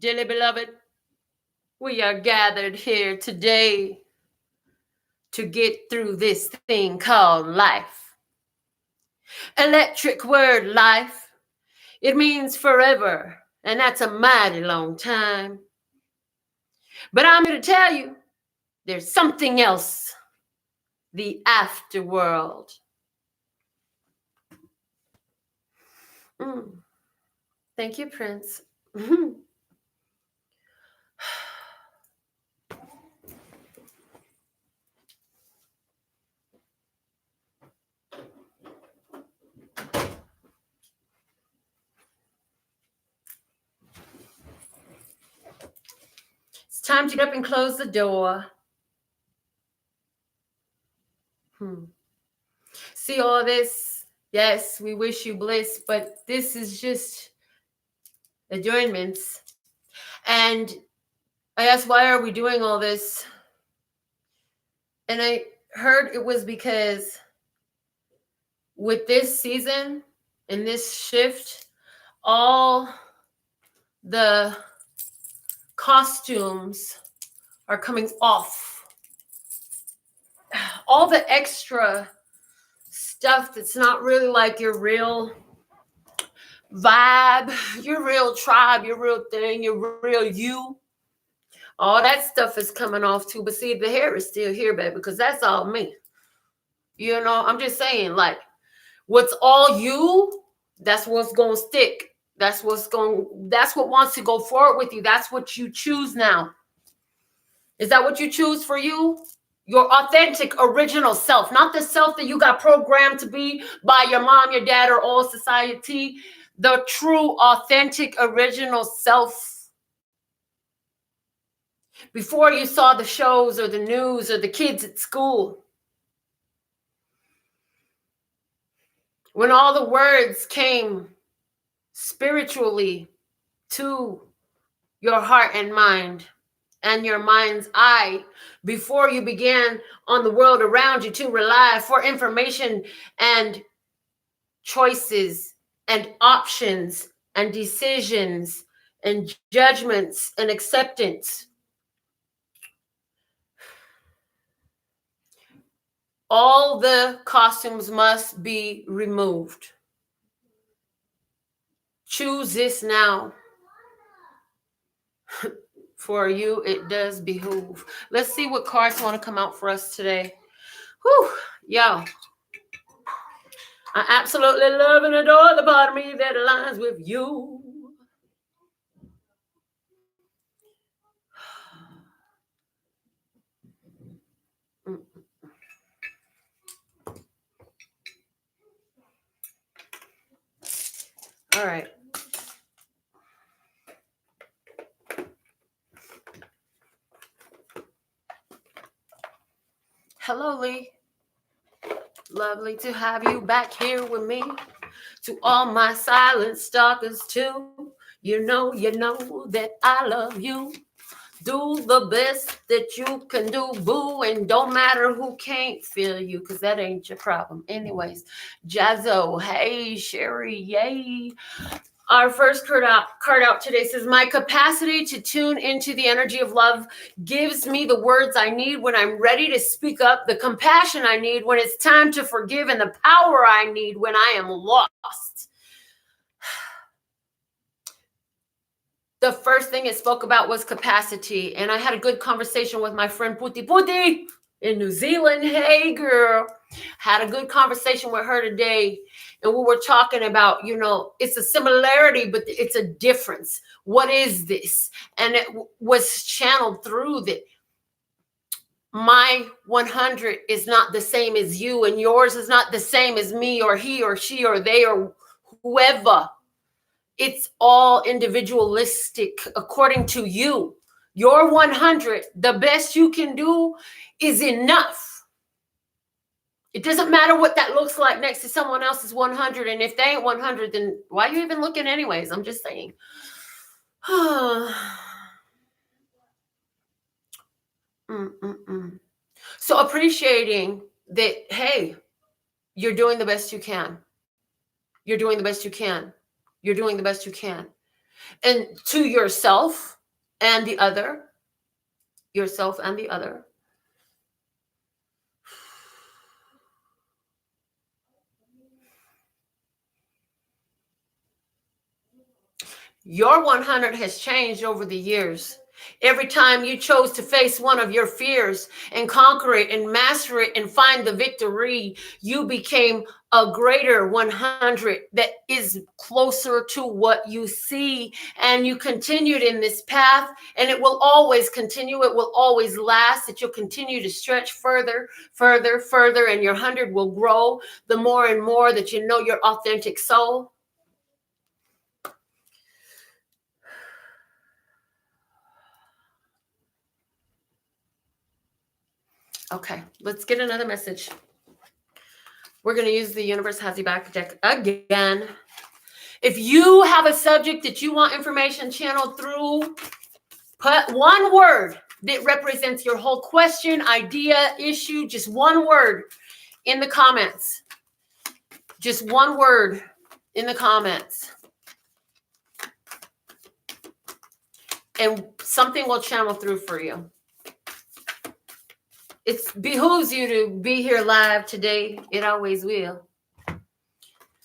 Dearly beloved, we are gathered here today to get through this thing called life. Electric word life. It means forever, and that's a mighty long time. But I'm here to tell you, there's something else, the afterworld. Thank you, Prince. It's time to get up and close the door. See all this? Yes, we wish you bliss, but this is just adjournments. And I asked, why are we doing all this? And I heard it was because with this season and this shift, all the costumes are coming off. All the extra stuff that's not really like your real vibe, your real tribe, your real thing, your real you. All that stuff is coming off too. But see, the hair is still here, baby, because that's all me. You know, I'm just saying, like, what's all you, that's what's going to stick. That's what wants to go forward with you. That's what you choose now. Is that what you choose for you? Your authentic, original self, not the self that you got programmed to be by your mom, your dad, or all society. The true, authentic, original self. Before you saw the shows or the news or the kids at school. When all the words came spiritually to your heart and mind and your mind's eye, before you began on the world around you to rely for information and choices and options and decisions and judgments and acceptance. All the costumes must be removed. Choose this now. For you, it does behoove. Let's see what cards want to come out for us today. Whew, yo. I absolutely love and adore the part of me that aligns with you. All right. Hello, Lee. Lovely to have you back here with me. To all my silent stalkers too, you know that I love you. Do the best that you can do, boo, and don't matter who can't feel you, because that ain't your problem. Anyways, Jazzo, hey, Sherry, yay. Our first card out today says, my capacity to tune into the energy of love gives me the words I need when I'm ready to speak up, the compassion I need when it's time to forgive, and the power I need when I am lost. The first thing it spoke about was capacity. And I had a good conversation with my friend Puti Puti in New Zealand. Hey, girl. Had a good conversation with her today. And we were talking about, you know, it's a similarity, but it's a difference. What is this? And it was channeled through that. My 100 is not the same as you, and yours is not the same as me or he or she or they or whoever. It's all individualistic according to you. Your 100, the best you can do is enough. It doesn't matter what that looks like next to someone else's 100. And if they ain't 100, then why are you even looking anyways? I'm just saying. So appreciating that, hey, you're doing the best you can. You're doing the best you can. You're doing the best you can. And to yourself, and the other, yourself and the other. Your 100 has changed over the years. Every time you chose to face one of your fears and conquer it and master it and find the victory, you became a greater 100 that is closer to what you see. And you continued in this path, and it will always continue. It will always last, that you'll continue to stretch further, further, further, and your 100 will grow the more and more that you know your authentic soul. Okay, let's get another message. We're going to use the Universe Has You Back deck again. If you have a subject that you want information channeled through, put one word that represents your whole question, idea, issue, just one word in the comments. Just one word in the comments. And something will channel through for you. It behooves you to be here live today. It always will.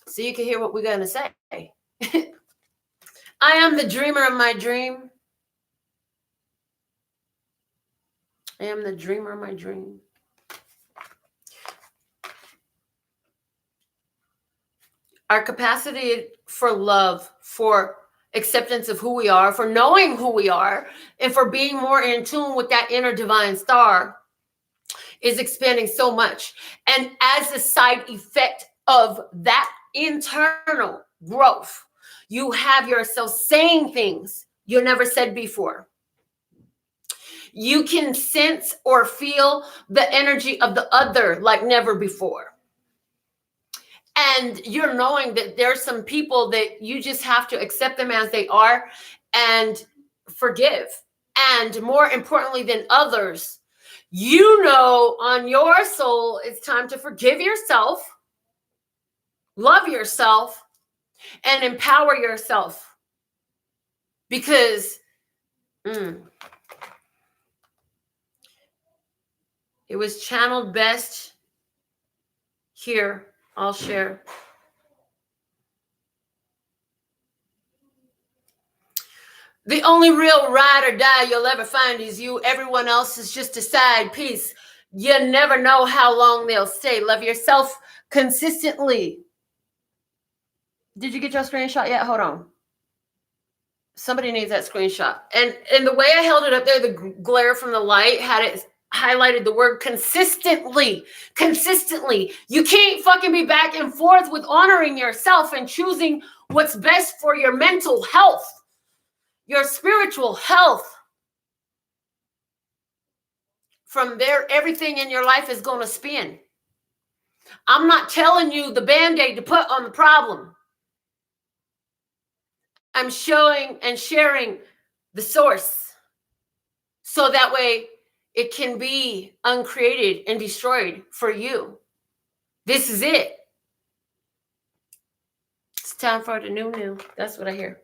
So you can hear what we're going to say. I am the dreamer of my dream. I am the dreamer of my dream. Our capacity for love, for acceptance of who we are, for knowing who we are, and for being more in tune with that inner divine star is expanding so much. And as a side effect of that internal growth, you have yourself saying things you never said before. You can sense or feel the energy of the other like never before. And you're knowing that there's some people that you just have to accept them as they are and forgive. And more importantly than others, you know on your soul it's time to forgive yourself, love yourself, and empower yourself. Because it was channeled best here. I'll share. The only real ride or die you'll ever find is you. Everyone else is just a side piece. You never know how long they'll stay. Love yourself consistently. Did you get your screenshot yet? Hold on. Somebody needs that screenshot. And the way I held it up there, the glare from the light had it highlighted the word consistently. Consistently. You can't fucking be back and forth with honoring yourself and choosing what's best for your mental health, your spiritual health. From there, everything in your life is going to spin. I'm not telling you the Band-Aid to put on the problem. I'm showing and sharing the source so that way it can be uncreated and destroyed for you. This is it. It's time for the new. That's what I hear.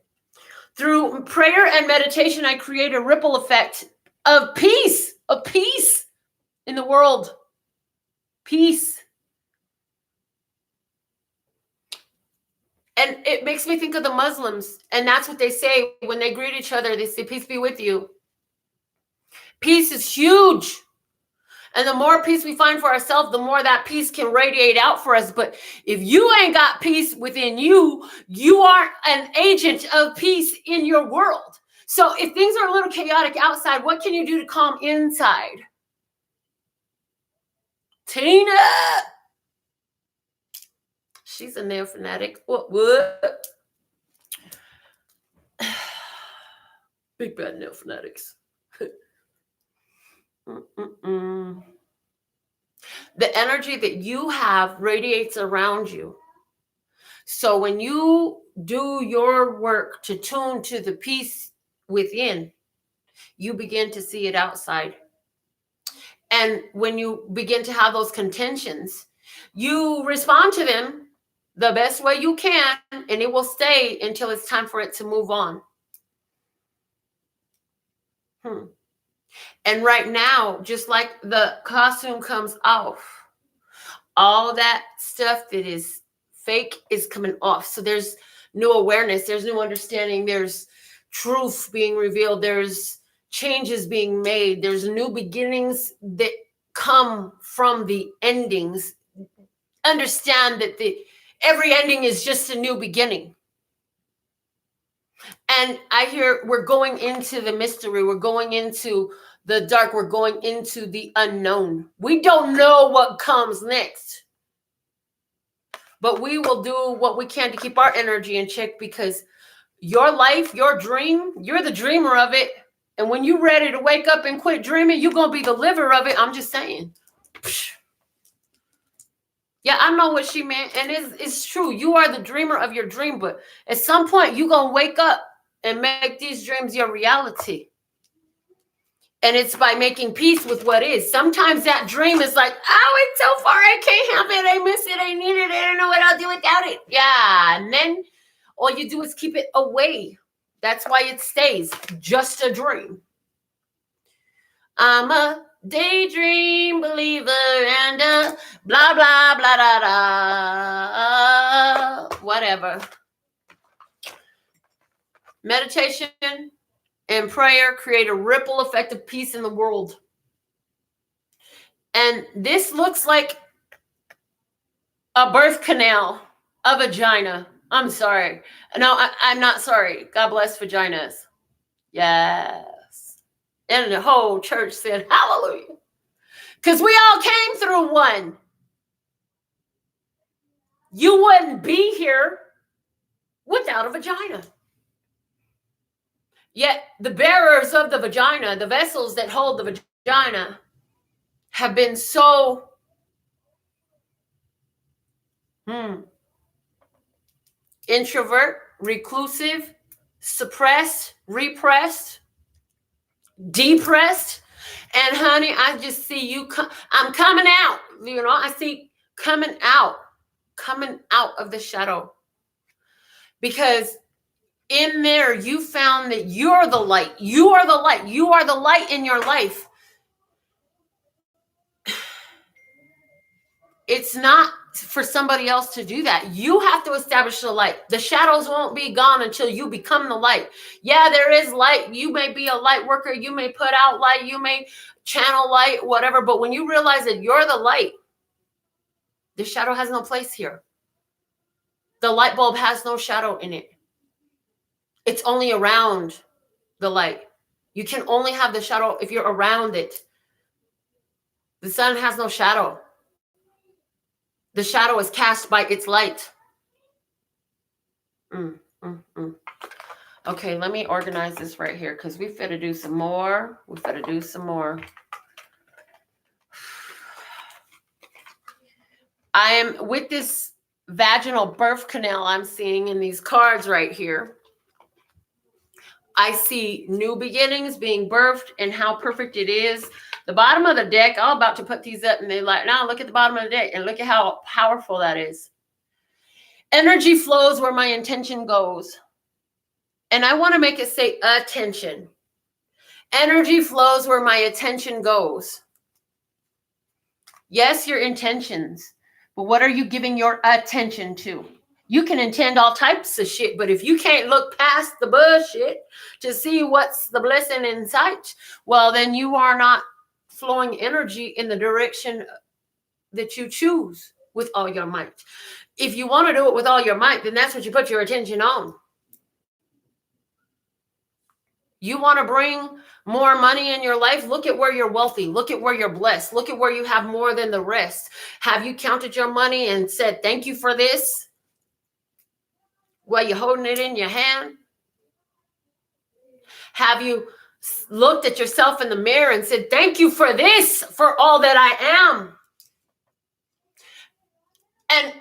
Through prayer and meditation, I create a ripple effect of peace in the world. Peace. And it makes me think of the Muslims. And that's what they say when they greet each other. They say, peace be with you. Peace is huge. And the more peace we find for ourselves, the more that peace can radiate out for us. But if you ain't got peace within you, you aren't an agent of peace in your world. So if things are a little chaotic outside, what can you do to calm inside? Tina! She's a nail fanatic. What? Big bad nail fanatics. The energy that you have radiates around you. So when you do your work to tune to the peace within, you begin to see it outside. And when you begin to have those contentions, you respond to them the best way you can, and it will stay until it's time for it to move on. And right now, just like the costume comes off, all that stuff that is fake is coming off. So there's new awareness, there's new understanding, there's truth being revealed, there's changes being made, there's new beginnings that come from the endings. Understand that every ending is just a new beginning. And I hear we're going into the mystery, we're going into the dark, we're going into the unknown. We don't know what comes next, but we will do what we can to keep our energy in check, because your life, your dream, you're the dreamer of it. And when you're ready to wake up and quit dreaming, you're going to be the liver of it. I'm just saying. Yeah, I know what she meant. And it's true. You are the dreamer of your dream. But at some point, you're going to wake up and make these dreams your reality. And it's by making peace with what is. Sometimes that dream is like, oh, it's so far. I can't have it. I miss it. I need it. I don't know what I'll do without it. Yeah. And then all you do is keep it away. That's why it stays just a dream. I'm a daydream believer and blah, blah, blah, da, da. Whatever. Meditation and prayer create a ripple effect of peace in the world. And this looks like a birth canal, a vagina. I'm sorry. No, I'm not sorry. God bless vaginas. Yes. And the whole church said, hallelujah. Because we all came through one. You wouldn't be here without a vagina. Yet the bearers of the vagina, the vessels that hold the vagina, have been so introvert, reclusive, suppressed, repressed, depressed. And honey, I just see you. I'm coming out. You know, I see coming out of the shadow. Because in there, you found that you're the light. You are the light. You are the light in your life. It's not for somebody else to do that. You have to establish the light. The shadows won't be gone until you become the light. Yeah, there is light. You may be a light worker. You may put out light. You may channel light, whatever. But when you realize that you're the light, the shadow has no place here. The light bulb has no shadow in it. It's only around the light. You can only have the shadow if you're around it. The sun has no shadow. The shadow is cast by its light. Okay, let me organize this right here because we finna do some more. I am with this vaginal birth canal I'm seeing in these cards right here. I see new beginnings being birthed and how perfect it is. The bottom of the deck, I'm about to put these up and they're like, now look at the bottom of the deck and look at how powerful that is. Energy flows where my intention goes. And I want to make it say attention. Energy flows where my attention goes. Yes, your intentions, but what are you giving your attention to? You can intend all types of shit, but if you can't look past the bullshit to see what's the blessing in sight, well, then you are not flowing energy in the direction that you choose with all your might. If you want to do it with all your might, then that's what you put your attention on. You want to bring more money in your life? Look at where you're wealthy. Look at where you're blessed. Look at where you have more than the rest. Have you counted your money and said, thank you for this? While you're holding it in your hand? Have you looked at yourself in the mirror and said, thank you for this, for all that I am? And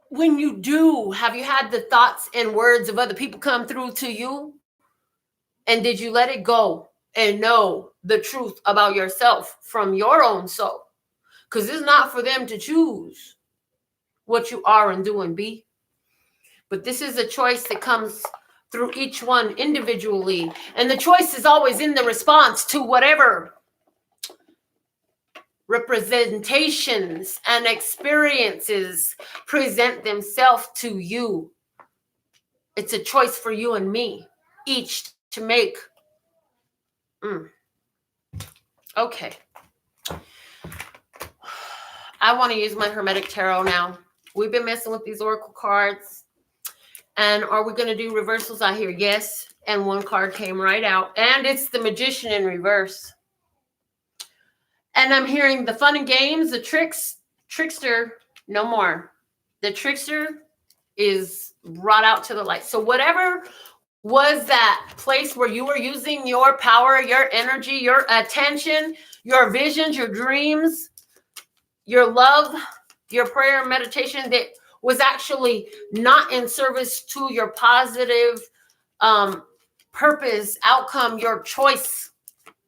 when you do, have you had the thoughts and words of other people come through to you? And did you let it go and know the truth about yourself from your own soul? Because it's not for them to choose what you are and do and be. But this is a choice that comes through each one individually. And the choice is always in the response to whatever representations and experiences present themselves to you. It's a choice for you and me, each to make. Okay. I want to use my Hermetic Tarot now. We've been messing with these Oracle cards. And are we going to do reversals? I hear yes. And one card came right out. And it's the Magician in reverse. And I'm hearing the fun and games, the trickster, no more. The trickster is brought out to the light. So whatever was that place where you were using your power, your energy, your attention, your visions, your dreams, your love, your prayer and meditation that was actually not in service to your positive purpose, outcome, your choice,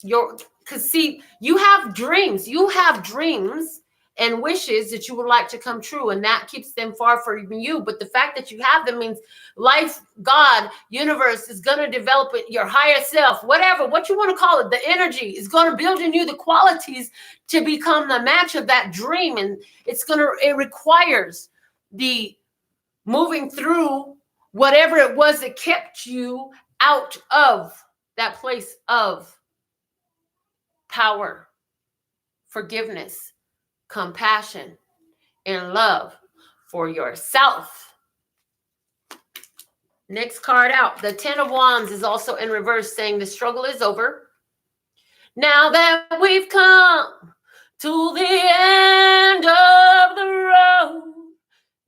because see, you have dreams and wishes that you would like to come true, and that keeps them far from you. But the fact that you have them means life, God, universe is going to develop it, your higher self, whatever, what you want to call it, the energy is going to build in you the qualities to become the match of that dream. And it requires the moving through whatever it was that kept you out of that place of power, forgiveness, compassion, and love for yourself. Next card out. The 10 of Wands is also in reverse, saying the struggle is over. Now that we've come to the end of the road,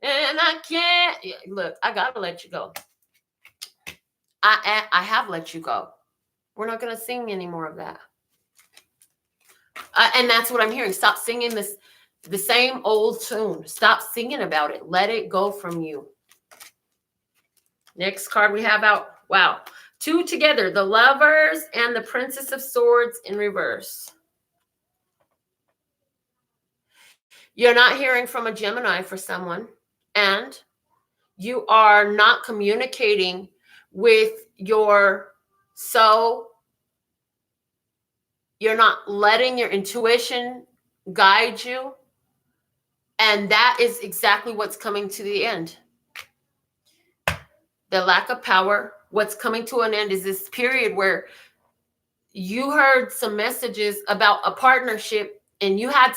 and I can't, look, I got to let you go. I have let you go. We're not going to sing any more of that. And that's what I'm hearing. Stop singing the same old tune. Stop singing about it. Let it go from you. Next card we have out. Wow. 2 together. The Lovers and the Princess of Swords in reverse. You're not hearing from a Gemini for someone. And you are not communicating with your soul. You're not letting your intuition guide you. And that is exactly what's coming to the end. The lack of power. What's coming to an end is this period where you heard some messages about a partnership and you had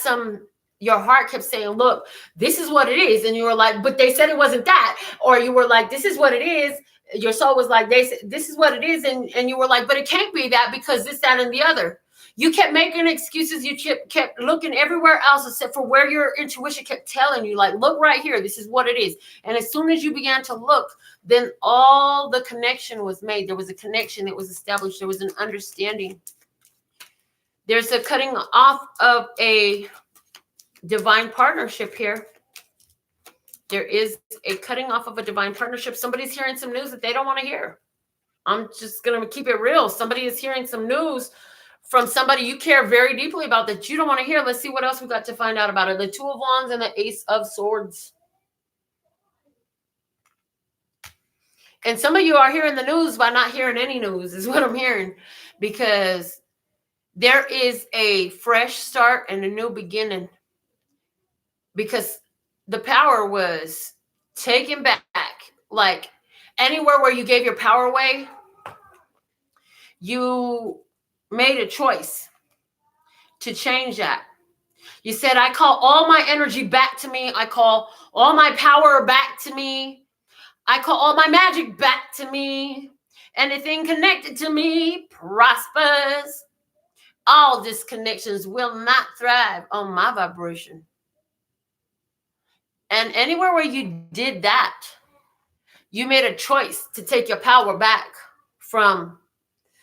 your heart kept saying, look, this is what it is. And you were like, but they said it wasn't that. Or you were like, this is what it is. Your soul was like, they said, this is what it is. And you were like, but it can't be that because this, that, and the other. You kept making excuses. You kept looking everywhere else except for where your intuition kept telling you, like, look right here. This is what it is. And as soon as you began to look, then all the connection was made. There was a connection that was established. There was an understanding. There's a cutting off of a divine partnership here. There is a cutting off of a divine partnership. Somebody's hearing some news that they don't want to hear. I'm just going to keep it real. Somebody is hearing some news from somebody you care very deeply about that you don't want to hear. Let's see what else we got to find out about it. The 2 of Wands and the Ace of Swords. And some of you are hearing the news by not hearing any news is what I'm hearing, because there is a fresh start and a new beginning, because the power was taken back. Like anywhere where you gave your power away, you made a choice to change that. You said, I call all my energy back to me. I call all my power back to me. I call all my magic back to me. Anything connected to me prospers. All disconnections will not thrive on my vibration. And anywhere where you did that, you made a choice to take your power back from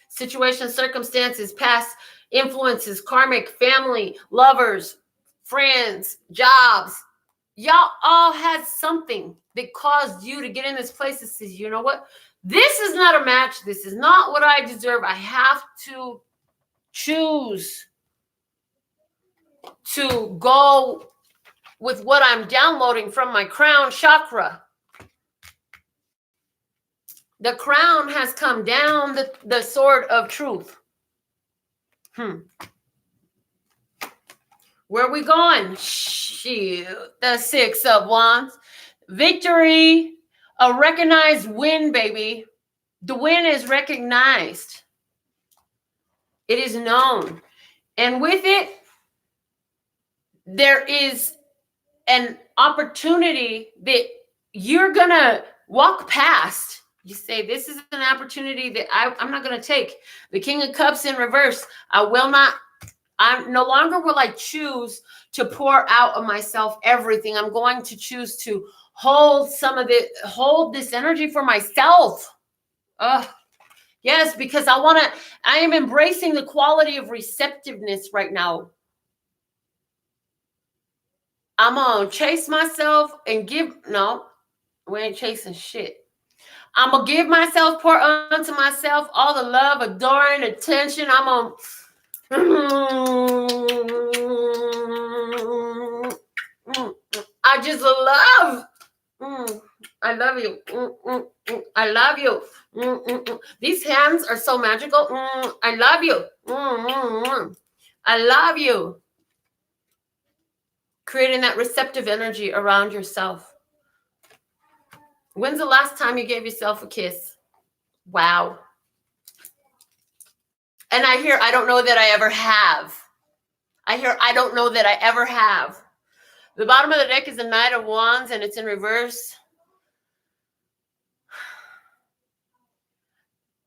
situations, circumstances, past influences, karmic, family, lovers, friends, jobs. Y'all all had something that caused you to get in this place that says, you know what? This is not a match. This is not what I deserve. I have to choose to go with what I'm downloading from my crown chakra. The crown has come down, the sword of truth. Where are we going? Shoot. The Six of Wands. Victory. A recognized win, baby. The win is recognized. It is known. And with it, there is an opportunity that you're going to walk past. You say, this is an opportunity that I'm not going to take. The King of Cups in reverse. I'm no longer will I choose to pour out of myself everything. I'm going to choose to hold this energy for myself. Yes, because I am embracing the quality of receptiveness right now. I'm going to chase myself and we ain't chasing shit. I'm going to give myself, pour unto myself all the love, adoring, attention. I'm going I just love. I love you. I love you. These hands are so magical. I love you. I love you. Creating that receptive energy around yourself. When's the last time you gave yourself a kiss? Wow. And I hear, I don't know that I ever have. I hear, I don't know that I ever have. The bottom of the deck is the Knight of Wands, and it's in reverse.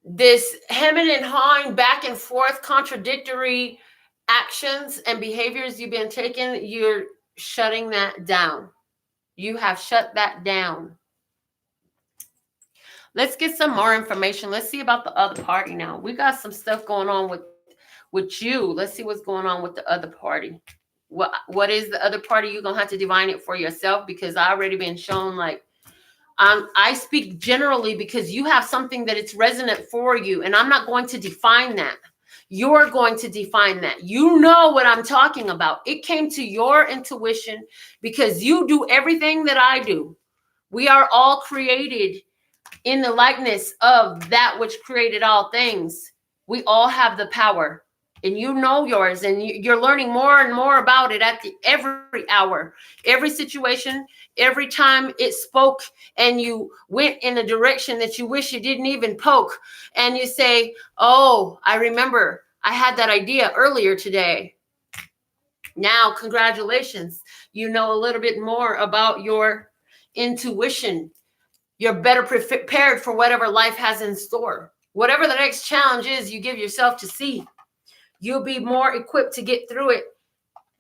This hemming and hawing, back and forth, contradictory actions and behaviors you've been taking, you're shutting that down. You have shut that down. Let's get some more information. Let's see about the other party now. We got some stuff going on with you. Let's see what's going on with the other party. What is the other party? You're going to have to divine it for yourself, because I already been shown, like, I speak generally because you have something that it's resonant for you, and I'm not going to define that. You're going to define that. You know what I'm talking about. It came to your intuition because you do everything that I do. We are all created in the likeness of that which created all things. We all have the power, and you know yours, and you're learning more and more about it at every hour, every situation, every time it spoke and you went in a direction that you wish you didn't even poke. And you say, oh, I remember I had that idea earlier today. Now, congratulations. You know a little bit more about your intuition. You're better prepared for whatever life has in store. Whatever the next challenge is you give yourself to see, you'll be more equipped to get through it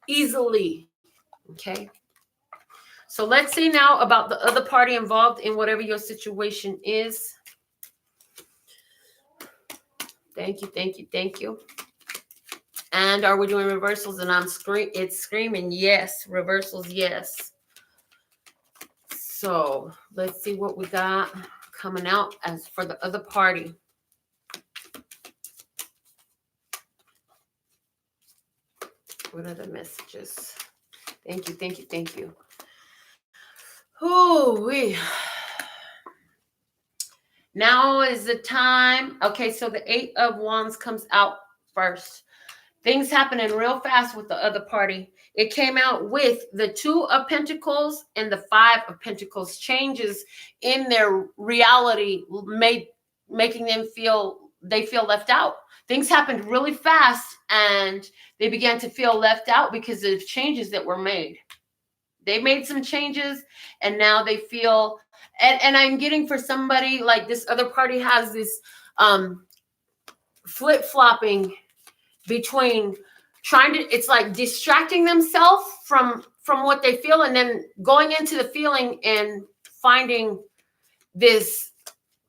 easily. Okay. So let's see now about the other party involved in whatever your situation is. Thank you, thank you, thank you. And are we doing reversals? And it's screaming yes. Reversals, yes. So let's see what we got coming out as for the other party. What are the messages? Thank you, thank you, thank you. Now is the time. Okay, so the 8 of Wands comes out first. Things happening real fast with the other party. It came out with the 2 of Pentacles and the 5 of Pentacles. Changes in their reality making them feel left out. Things happened really fast, and they began to feel left out because of changes that were made. They made some changes, and now they feel, and I'm getting for somebody like this other party has this flip-flopping between it's like distracting themselves from what they feel, and then going into the feeling and finding this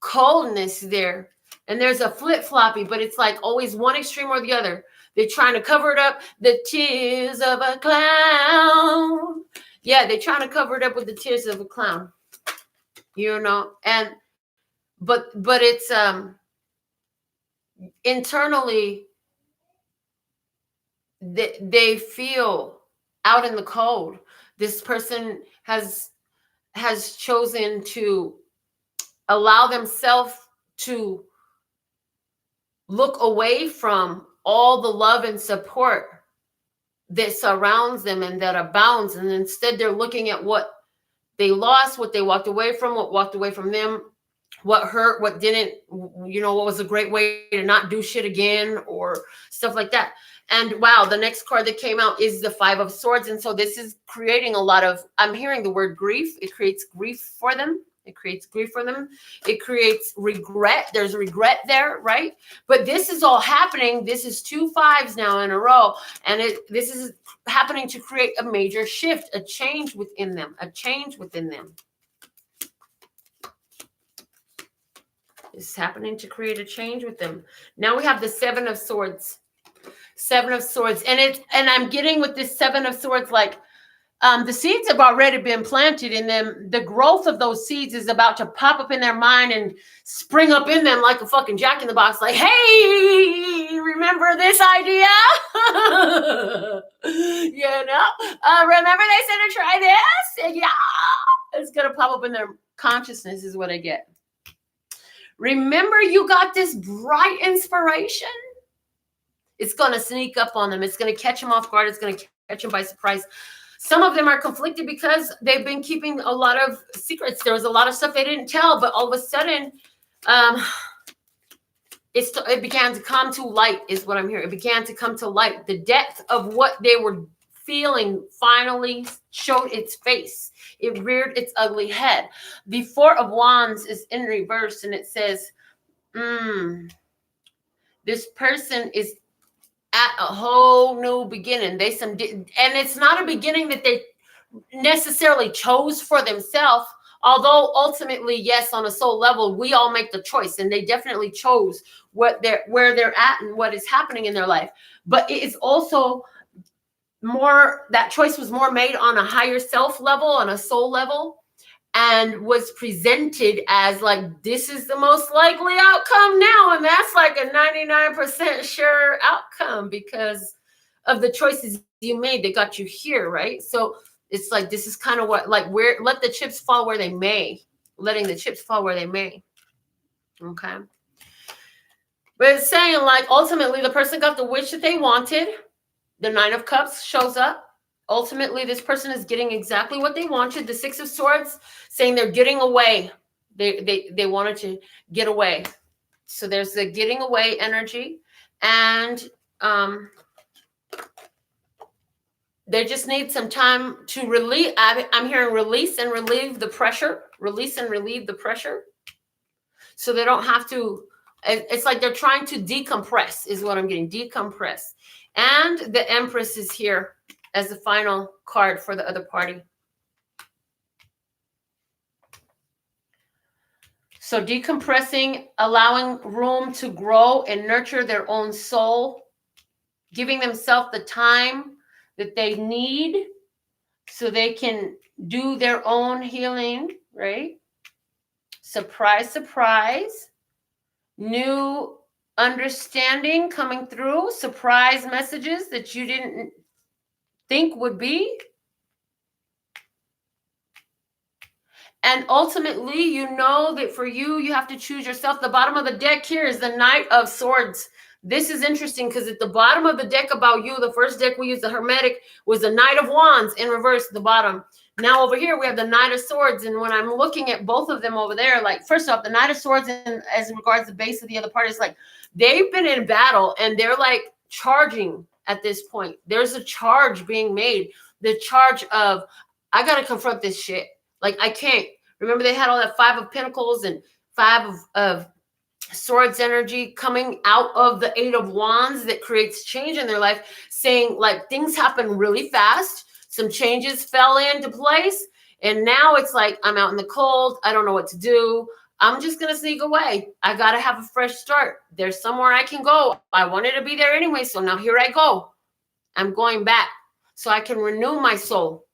coldness there. And there's a flip-floppy, but it's like always one extreme or the other. They're trying to cover it up. The tears of a clown. Yeah, they're trying to cover it up with the tears of a clown. You know, and but it's internally they feel out in the cold. This person has chosen to allow themselves to look away from all the love and support that surrounds them and that abounds. And instead they're looking at what they lost, what they walked away from, what walked away from them, what hurt, what didn't, what was a great way to not do shit again, or stuff like that. And wow, the next card that came out is the 5 of Swords. And so this is creating a lot of, I'm hearing the word grief. It creates grief for them. It creates grief for them. It creates regret. There's regret there, right? But this is all happening. This is 2 5s now in a row. And this is happening to create a major shift, a change within them, a change within them. It's happening to create a change with them. Now we have the 7 of Swords. 7 of Swords. And I'm getting with this 7 of Swords, like, the seeds have already been planted in them. The growth of those seeds is about to pop up in their mind and spring up in them like a fucking Jack in the Box. Like, hey, remember this idea? Remember they said to try this? And yeah, it's going to pop up in their consciousness is what I get. Remember you got this bright inspiration? It's going to sneak up on them. It's going to catch them off guard. It's going to catch them by surprise. Some of them are conflicted because they've been keeping a lot of secrets. There was a lot of stuff they didn't tell, but all of a sudden, it began to come to light, is what I'm hearing. It began to come to light. The depth of what they were feeling finally showed its face. It reared its ugly head. The 4 of Wands is in reverse, and it says, this person is at a whole new beginning. And it's not a beginning that they necessarily chose for themselves, although ultimately, yes, on a soul level, we all make the choice, and they definitely chose where they're at and what is happening in their life. But it is also more, that choice was more made on a higher self level, on a soul level, and was presented as like, this is the most likely outcome now. And that's like a 99% sure outcome because of the choices you made that got you here, right? So it's like, this is kind of what, like, where, let the chips fall where they may. Letting the chips fall where they may. Okay. But it's saying, like, ultimately the person got the wish that they wanted. The 9 of Cups shows up. Ultimately, this person is getting exactly what they wanted. The 6 of Swords saying they're getting away. They wanted to get away. So there's the getting away energy. And they just need some time to release. I'm hearing release and relieve the pressure. Release and relieve the pressure. So they don't have to. It's like they're trying to decompress is what I'm getting. Decompress. And the Empress is here as the final card for the other party. So decompressing, allowing room to grow and nurture their own soul, giving themselves the time that they need so they can do their own healing, right? Surprise, surprise. New understanding coming through. Surprise messages that you didn't think would be. And ultimately, you know that for you, you have to choose yourself. The bottom of the deck here is the Knight of Swords. This is interesting because at the bottom of the deck about you, the first deck we used, the Hermetic, was the Knight of Wands in reverse at the bottom. Now over here, we have the Knight of Swords. And when I'm looking at both of them over there, like, first off, the Knight of Swords, as regards the base of the other part, is like, they've been in battle and they're like charging at this point. There's a charge being made. The charge of, I got to confront this shit. Like, I can't. Remember, they had all that 5 of Pentacles and 5 of Swords energy coming out of the 8 of Wands that creates change in their life, saying, like, things happen really fast. Some changes fell into place. And now it's like, I'm out in the cold. I don't know what to do. I'm just going to sneak away. I got to have a fresh start. There's somewhere I can go. I wanted to be there anyway. So now here I go. I'm going back so I can renew my soul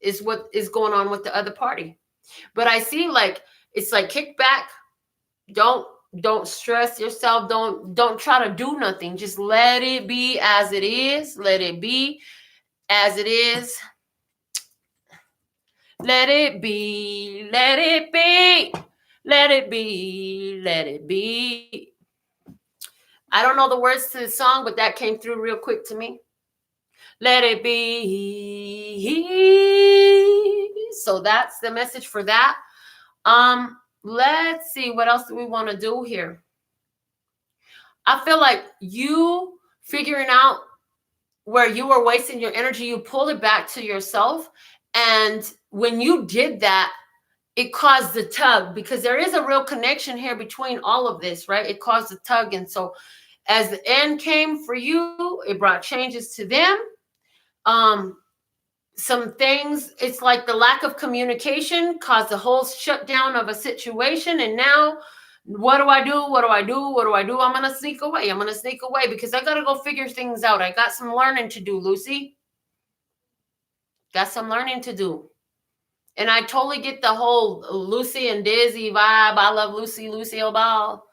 is what is going on with the other party. But I see, like, it's like, kick back. Don't stress yourself. Don't try to do nothing. Just let it be as it is. Let it be as it is. Let it be. Let it be. Let it be, let it be. I don't know the words to the song, but that came through real quick to me. Let it be. So that's the message for that. Let's see, what else do we want to do here? I feel like you figuring out where you were wasting your energy, you pulled it back to yourself. And when you did that, it caused the tug, because there is a real connection here between all of this, right? It caused the tug. And so as the end came for you, it brought changes to them. Some things, it's like the lack of communication caused the whole shutdown of a situation. And now, what do I do? What do I do? What do I do? I'm going to sneak away. I'm going to sneak away because I got to go figure things out. I got some learning to do, Lucy. Got some learning to do. And I totally get the whole Lucy and Dizzy vibe. I love Lucy, Lucille Ball.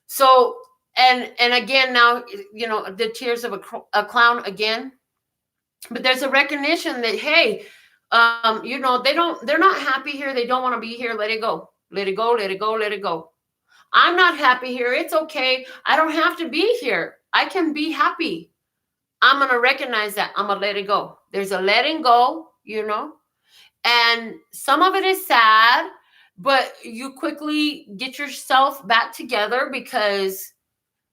So, and again, now, you know, the tears of a clown again. But there's a recognition that, hey, you know, they're not happy here. They don't want to be here. Let it go. Let it go. Let it go. Let it go. I'm not happy here. It's okay. I don't have to be here. I can be happy. I'm going to recognize that. I'm going to let it go. There's a letting go, you know, and some of it is sad, but you quickly get yourself back together because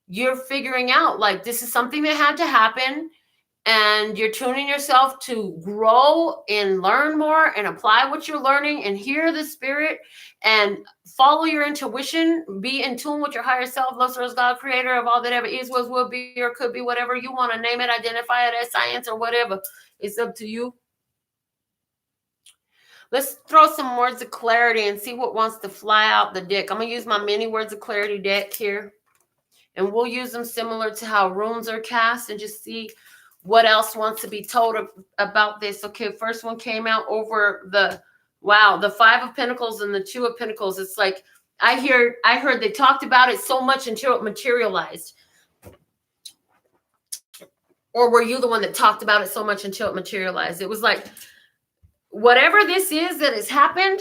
you're figuring out like this is something that had to happen. And you're tuning yourself to grow and learn more and apply what you're learning and hear the spirit and follow your intuition. Be in tune with your higher self, love source, God, creator of all that ever is, was, will be, or could be, whatever you want to name it, identify it as science or whatever. It's up to you. Let's throw some words of clarity and see what wants to fly out the deck. I'm going to use my mini words of clarity deck here. And we'll use them similar to how runes are cast and just see what else wants to be told about this. Okay, first one came out over the, wow, the 5 of Pentacles and the 2 of Pentacles. It's like, I heard they talked about it so much until it materialized. Or were you the one that talked about it so much until it materialized? It was like, whatever this is that has happened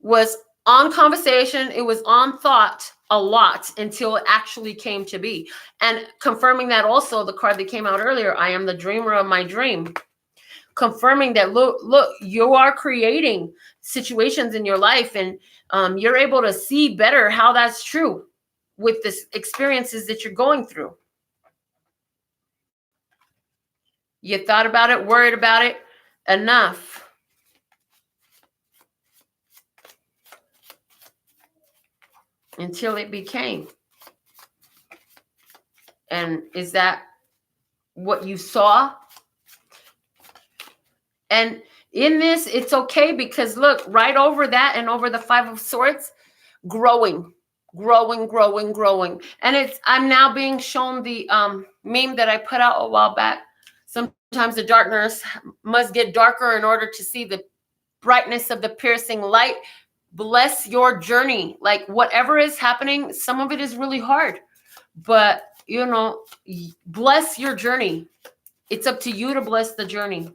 was on conversation. It was on thought a lot until it actually came to be. And confirming that also, the card that came out earlier, I am the dreamer of my dream. Confirming that, look, you are creating situations in your life and you're able to see better how that's true with the experiences that you're going through. You thought about it, worried about it enough. Until it became. And is that what you saw? And in this, it's okay because look, right over that and over the 5 of Swords, growing. And I'm now being shown the meme that I put out a while back. Sometimes the darkness must get darker in order to see the brightness of the piercing light. Bless your journey. Like whatever is happening, some of it is really hard, but you know, bless your journey. It's up to you to bless the journey.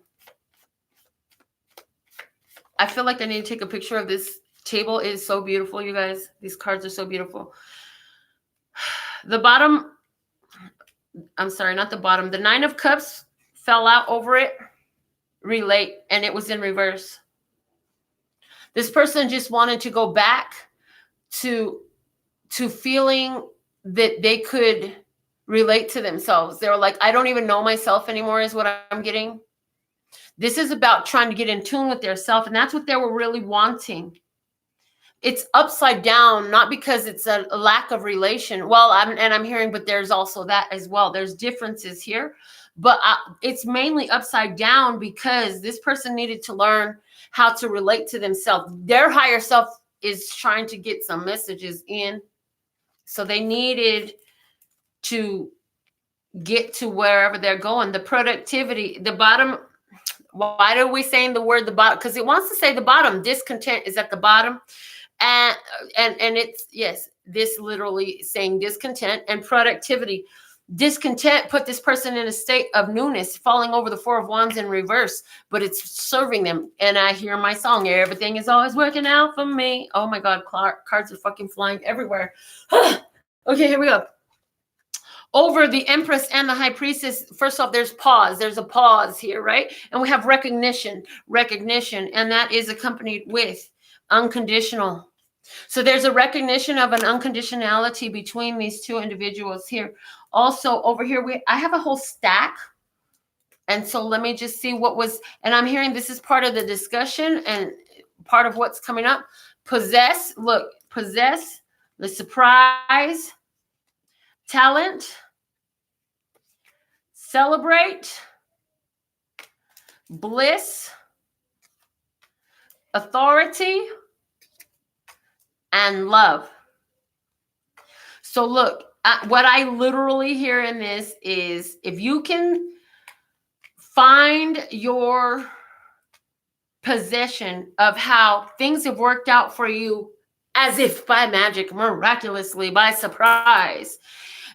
I feel like I need to take a picture of this table. It is so beautiful, you guys. These cards are so beautiful. The bottom, I'm sorry, not the bottom. The 9 of Cups fell out over it. Relate, and it was in reverse. This person just wanted to go back to feeling that they could relate to themselves. They were like, I don't even know myself anymore is what I'm getting. This is about trying to get in tune with their self, and that's what they were really wanting. It's upside down, not because it's a lack of relation. Well, I'm hearing, but there's also that as well. There's differences here, but it's mainly upside down because this person needed to learn how to relate to themselves. Their higher self is trying to get some messages in. So they needed to get to wherever they're going. The productivity, the bottom. Why are we saying the word the bottom? Because it wants to say the bottom. Discontent is at the bottom. And it's, yes, this literally saying discontent and productivity. Discontent put this person in a state of newness, falling over the Four of Wands in reverse, but it's serving them. And I hear my song, everything is always working out for me. Oh my God, cards are fucking flying everywhere. Okay, here we go. Over the Empress and the High Priestess, first off, there's pause. There's a pause here, right? And we have recognition, and that is accompanied with unconditional. So there's a recognition of an unconditionality between these two individuals here. Also over here, I have a whole stack. And so let me just see what was, and I'm hearing this is part of the discussion and part of what's coming up. Possess, the surprise, talent, celebrate, bliss, authority, and love. So look, what I literally hear in this is, if you can find your possession of how things have worked out for you as if by magic, miraculously, by surprise,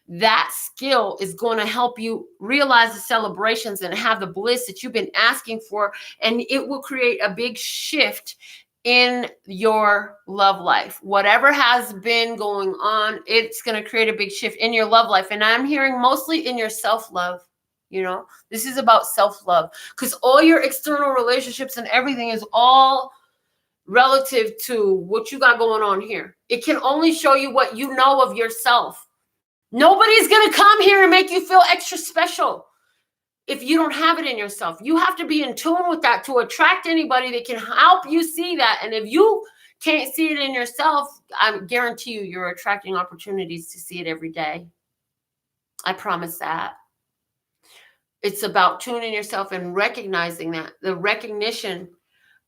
that skill is going to help you realize the celebrations and have the bliss that you've been asking for. And it will create a big shift in your love life. Whatever has been going on, it's going to create a big shift in your love life. And I'm hearing mostly in your self-love. You know, this is about self-love, because all your external relationships and everything is all relative to what you got going on here. It can only show you what you know of yourself. Nobody's going to come here and make you feel extra special if you don't have it in yourself. You have to be in tune with that to attract anybody that can help you see that. And if you can't see it in yourself, I guarantee you, you're attracting opportunities to see it every day. I promise that. It's about tuning yourself and recognizing that, the recognition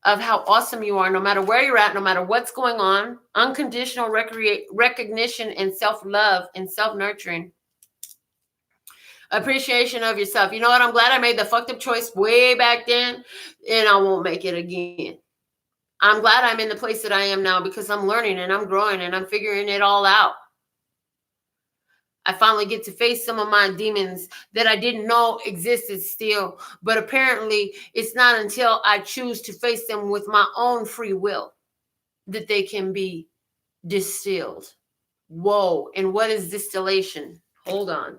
of how awesome you are, no matter where you're at, no matter what's going on, unconditional recognition and self-love and self-nurturing. Appreciation of yourself. You know what? I'm glad I made the fucked up choice way back then, and I won't make it again. I'm glad I'm in the place that I am now, because I'm learning and I'm growing and I'm figuring it all out. I finally get to face some of my demons that I didn't know existed still. But apparently it's not until I choose to face them with my own free will that they can be distilled. Whoa. And what is distillation? Hold on.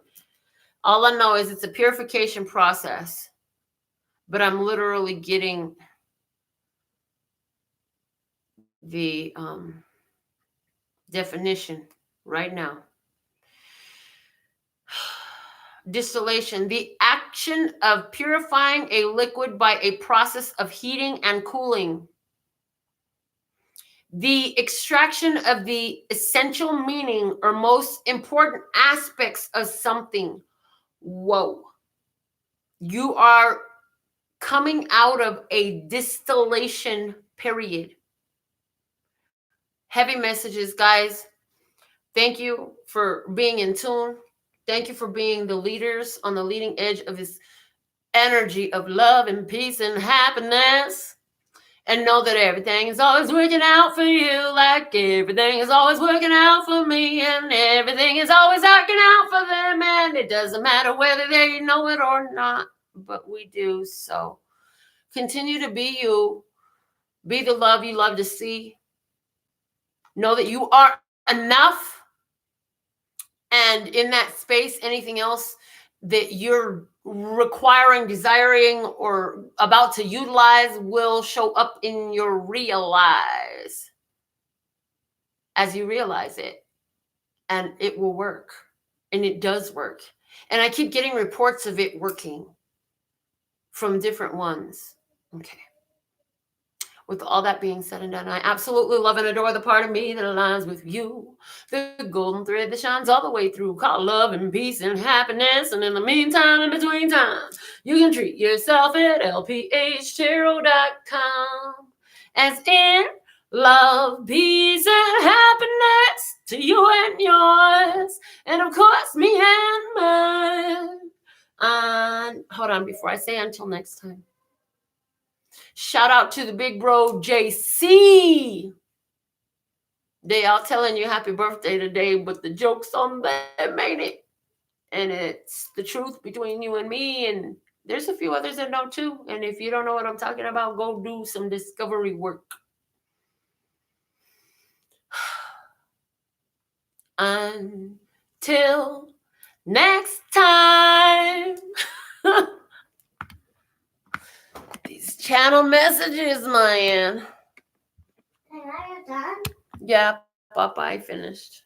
All I know is it's a purification process. But I'm literally getting the definition right now. Distillation, the action of purifying a liquid by a process of heating and cooling. The extraction of the essential meaning or most important aspects of something. Whoa. You are coming out of a distillation period. Heavy messages, guys. Thank you for being in tune. Thank you for being the leaders on the leading edge of this energy of love and peace and happiness. And know that everything is always working out for you, like everything is always working out for me, and everything is always working out for them. And it doesn't matter whether they know it or not, but we do. So continue to be you. Be the love you love to see. Know that you are enough. And in that space, anything else that you're requiring, desiring, or about to utilize will show up in your realize as you realize it. And it will work. And it does work. And I keep getting reports of it working from different ones. Okay. With all that being said and done, I absolutely love and adore the part of me that aligns with you. The golden thread that shines all the way through, called love and peace and happiness. And in the meantime, in between times, you can treat yourself at lphtarot.com. As in love, peace, and happiness to you and yours. And of course, me and mine. Hold on, before I say until next time. Shout out to the big bro, JC. They all telling you happy birthday today, but the joke's on them, ain't it? And it's the truth between you and me. And there's a few others that know too. And if you don't know what I'm talking about, go do some discovery work. Until next time. These channel messages, man. Are you done? Yeah, Papa, I finished.